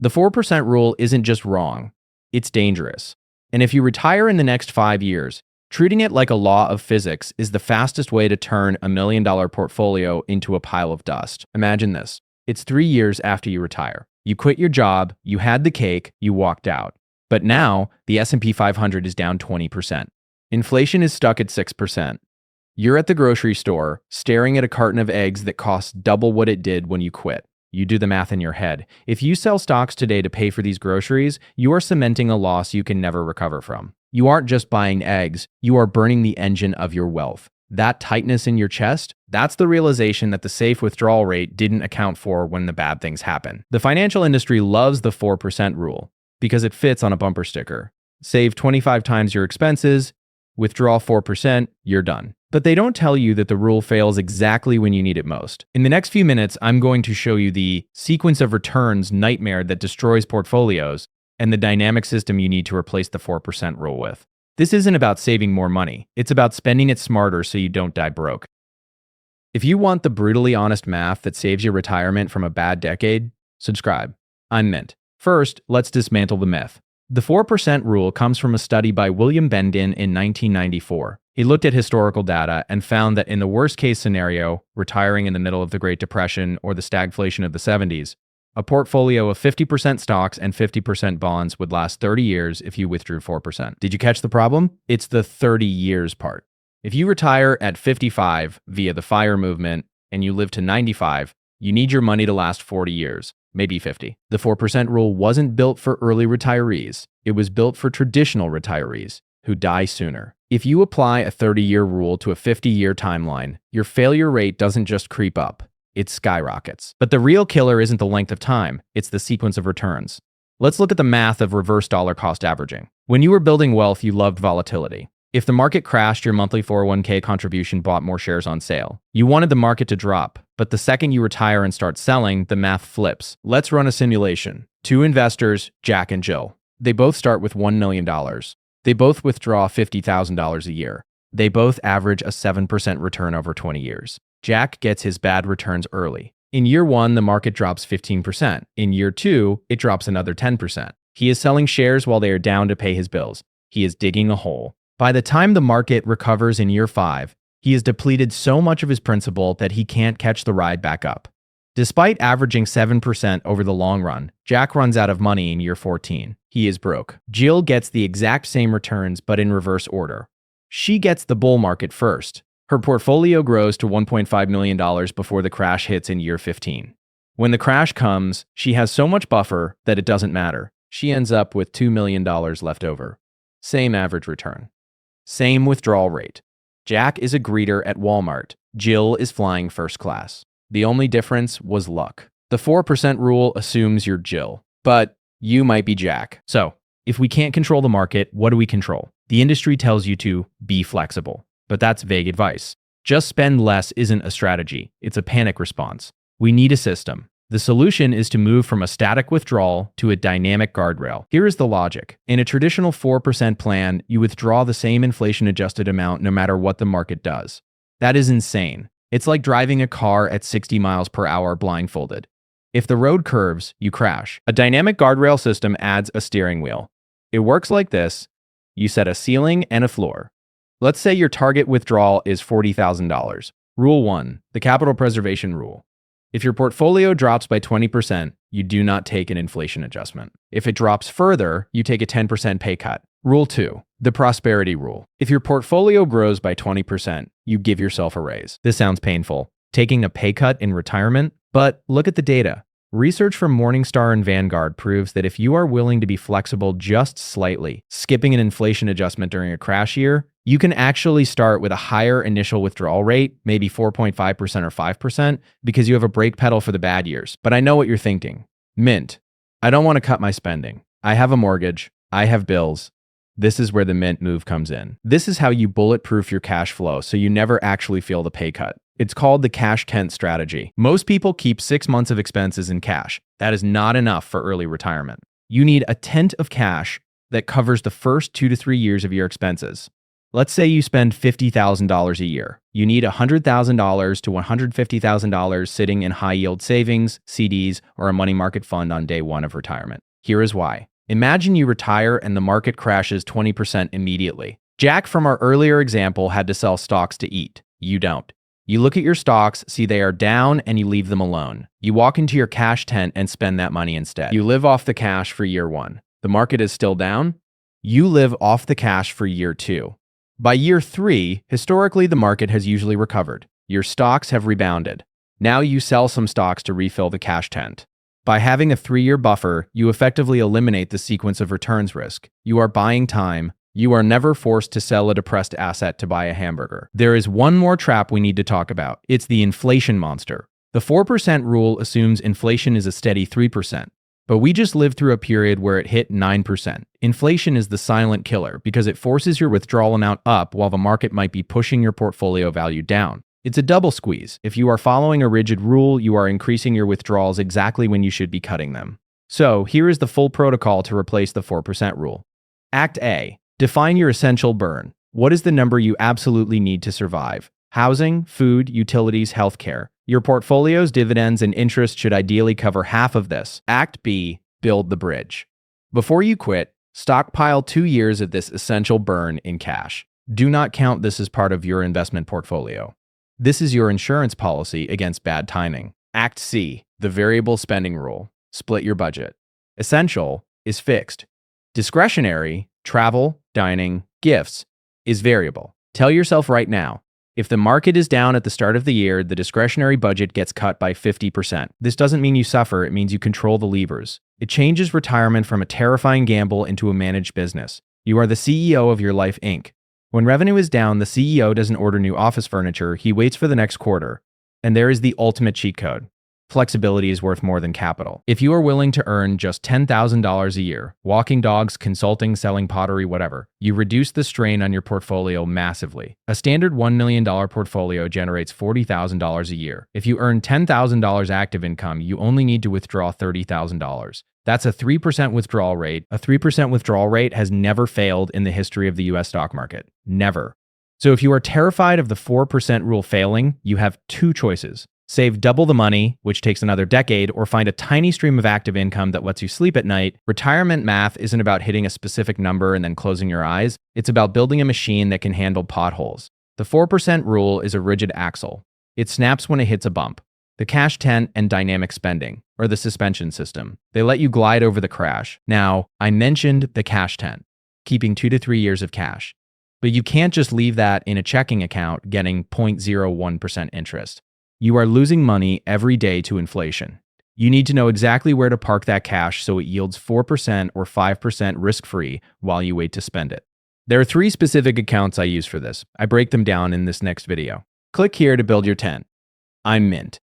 The 4% rule isn't just wrong, it's dangerous. And if you retire in the next 5 years, treating it like a law of physics is the fastest way to turn $1 million portfolio into a pile of dust. Imagine this. It's 3 years after you retire. You quit your job, you had the cake, you walked out. But now, the S&P 500 is down 20%. Inflation is stuck at 6%. You're at the grocery store, staring at a carton of eggs that costs double what it did when you quit. You do the math in your head. If you sell stocks today to pay for these groceries, you are cementing a loss you can never recover from. You aren't just buying eggs, you are burning the engine of your wealth. That tightness in your chest, that's the realization that the safe withdrawal rate didn't account for when the bad things happen. The financial industry loves the 4% rule because it fits on a bumper sticker. Save 25 times your expenses, withdraw 4%, you're done. But they don't tell you that the rule fails exactly when you need it most. In the next few minutes, I'm going to show you the sequence of returns nightmare that destroys portfolios and the dynamic system you need to replace the 4% rule with. This isn't about saving more money. It's about spending it smarter so you don't die broke. If you want the brutally honest math that saves your retirement from a bad decade, subscribe. I'm Mint. First, let's dismantle the myth. The 4% rule comes from a study by William Bendin in 1994. He looked at historical data and found that in the worst-case scenario, retiring in the middle of the Great Depression or the stagflation of the 70s, a portfolio of 50% stocks and 50% bonds would last 30 years if you withdrew 4%. Did you catch the problem? It's the 30 years part. If you retire at 55 via the FIRE movement and you live to 95, you need your money to last 40 years, maybe 50. The 4% rule wasn't built for early retirees. It was built for traditional retirees who die sooner. If you apply a 30-year rule to a 50-year timeline, your failure rate doesn't just creep up, it skyrockets. But the real killer isn't the length of time, it's the sequence of returns. Let's look at the math of reverse dollar cost averaging. When you were building wealth, you loved volatility. If the market crashed, your monthly 401k contribution bought more shares on sale. You wanted the market to drop, but the second you retire and start selling, the math flips. Let's run a simulation. 2 investors, Jack and Jill. They both start with $1 million. They both withdraw $50,000 a year. They both average a 7% return over 20 years. Jack gets his bad returns early. In year 1, the market drops 15%. In year 2, it drops another 10%. He is selling shares while they are down to pay his bills. He is digging a hole. By the time the market recovers in year 5, he has depleted so much of his principal that he can't catch the ride back up. Despite averaging 7% over the long run, Jack runs out of money in year 14. He is broke. Jill gets the exact same returns, but in reverse order. She gets the bull market first. Her portfolio grows to $1.5 million before the crash hits in year 15. When the crash comes, she has so much buffer that it doesn't matter. She ends up with $2 million left over. Same average return. Same withdrawal rate. Jack is a greeter at Walmart. Jill is flying first class. The only difference was luck. The 4% rule assumes you're Jill, but you might be Jack. So, if we can't control the market, what do we control? The industry tells you to be flexible, but that's vague advice. Just spend less isn't a strategy, it's a panic response. We need a system. The solution is to move from a static withdrawal to a dynamic guardrail. Here is the logic. In a traditional 4% plan, you withdraw the same inflation-adjusted amount no matter what the market does. That is insane. It's like driving a car at 60 miles per hour blindfolded. If the road curves, you crash. A dynamic guardrail system adds a steering wheel. It works like this. You set a ceiling and a floor. Let's say your target withdrawal is $40,000. Rule 1, the capital preservation rule. If your portfolio drops by 20%, you do not take an inflation adjustment. If it drops further, you take a 10% pay cut. Rule 2, the prosperity rule. If your portfolio grows by 20%, you give yourself a raise. This sounds painful, taking a pay cut in retirement, but look at the data. Research from Morningstar and Vanguard proves that if you are willing to be flexible just slightly, skipping an inflation adjustment during a crash year, you can actually start with a higher initial withdrawal rate, maybe 4.5% or 5%, because you have a brake pedal for the bad years. But I know what you're thinking. Mint, I don't want to cut my spending. I have a mortgage. I have bills. This is where the Mint move comes in. This is how you bulletproof your cash flow so you never actually feel the pay cut. It's called the cash tent strategy. Most people keep 6 months of expenses in cash. That is not enough for early retirement. You need a tent of cash that covers the first 2 to 3 years of your expenses. Let's say you spend $50,000 a year. You need $100,000 to $150,000 sitting in high-yield savings, CDs, or a money market fund on day one of retirement. Here is why. Imagine you retire and the market crashes 20% immediately. Jack from our earlier example had to sell stocks to eat. You don't. You look at your stocks, see they are down, and you leave them alone. You walk into your cash tent and spend that money instead. You live off the cash for year one. The market is still down. You live off the cash for year two. By year three, historically, the market has usually recovered. Your stocks have rebounded. Now you sell some stocks to refill the cash tent. By having a 3-year buffer, you effectively eliminate the sequence of returns risk. You are buying time. You are never forced to sell a depressed asset to buy a hamburger. There is one more trap we need to talk about. It's the inflation monster. The 4% rule assumes inflation is a steady 3%. But we just lived through a period where it hit 9%. Inflation is the silent killer because it forces your withdrawal amount up while the market might be pushing your portfolio value down. It's a double squeeze. If you are following a rigid rule, you are increasing your withdrawals exactly when you should be cutting them. So here is the full protocol to replace the 4% rule. Act A. Define your essential burn. What is the number you absolutely need to survive? Housing, food, utilities, healthcare. Your portfolio's dividends and interest should ideally cover half of this. Act B. Build the bridge. Before you quit, stockpile 2 years of this essential burn in cash. Do not count this as part of your investment portfolio. This is your insurance policy against bad timing. Act C. The variable spending rule. Split your budget. Essential is fixed. Discretionary, travel, dining, gifts, is variable. Tell yourself right now, if the market is down at the start of the year, the discretionary budget gets cut by 50%. This doesn't mean you suffer, it means you control the levers. It changes retirement from a terrifying gamble into a managed business. You are the CEO of your life, Inc. When revenue is down, the CEO doesn't order new office furniture, he waits for the next quarter. And there is the ultimate cheat code. Flexibility is worth more than capital. If you are willing to earn just $10,000 a year, walking dogs, consulting, selling pottery, whatever, you reduce the strain on your portfolio massively. A standard $1 million portfolio generates $40,000 a year. If you earn $10,000 active income, you only need to withdraw $30,000. That's a 3% withdrawal rate. A 3% withdrawal rate has never failed in the history of the US stock market. Never. So if you are terrified of the 4% rule failing, you have two choices. Save double the money, which takes another decade, or find a tiny stream of active income that lets you sleep at night. Retirement math isn't about hitting a specific number and then closing your eyes. It's about building a machine that can handle potholes. The 4% rule is a rigid axle. It snaps when it hits a bump. The cash tent and dynamic spending, or the suspension system. They let you glide over the crash. Now, I mentioned the cash tent, keeping 2 to 3 years of cash. But you can't just leave that in a checking account getting 0.01% interest. You are losing money every day to inflation. You need to know exactly where to park that cash so it yields 4% or 5% risk-free while you wait to spend it. There are 3 specific accounts I use for this. I break them down in this next video. Click here to build your tent. I'm Mint.